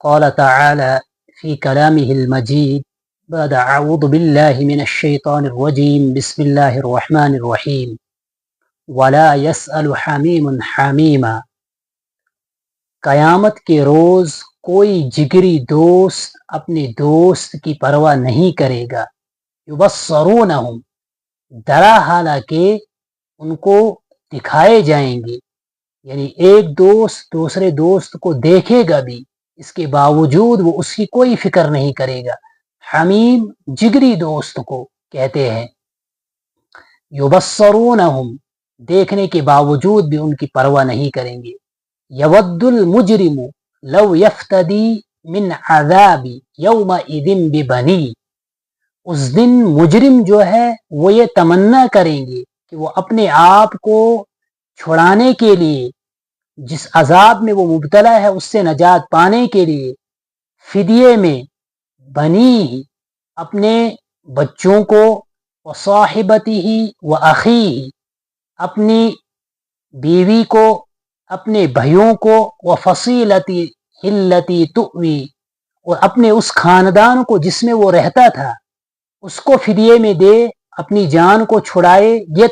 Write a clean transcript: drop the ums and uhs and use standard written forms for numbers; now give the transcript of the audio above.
قال تعالى في كلامه المجيد بعد أعوذ بالله من الشيطان الرجيم بسم الله الرحمن الرحيم ولا يسأل حميم حميما. قیامت کے روز کوئی جگری دوست اپنے دوست کی پرواہ نہیں کرے گا. یبصرونہم، درا حالانکہ ان کو دکھائے جائیں گے، یعنی ایک دوست دوسرے دوست کو دیکھے گا بھی، اس کے باوجود وہ اس کی کوئی فکر نہیں کرے گا. حمیم جگری دوست کو کہتے ہیں. یبصرونہم، دیکھنے کے باوجود بھی ان کی پرواہ نہیں کریں گے. یود المجرم لو یفتدی من عذاب یومئذ ببنی، اس دن مجرم جو ہے وہ یہ تمنا کریں گے کہ وہ اپنے آپ کو چھڑانے کے لیے، جس عذاب میں وہ مبتلا ہے اس سے نجات پانے کے لیے، فدیے میں بنی، اپنے بچوں کو، وصاحبتہ واخیہ، اپنی بیوی کو، اپنے بھائیوں کو، وفصیلتی التی تؤوی، اور اپنے اس خاندان کو جس میں وہ رہتا تھا اس کو فدیے میں دے، اپنی جان کو چھڑائے. یہ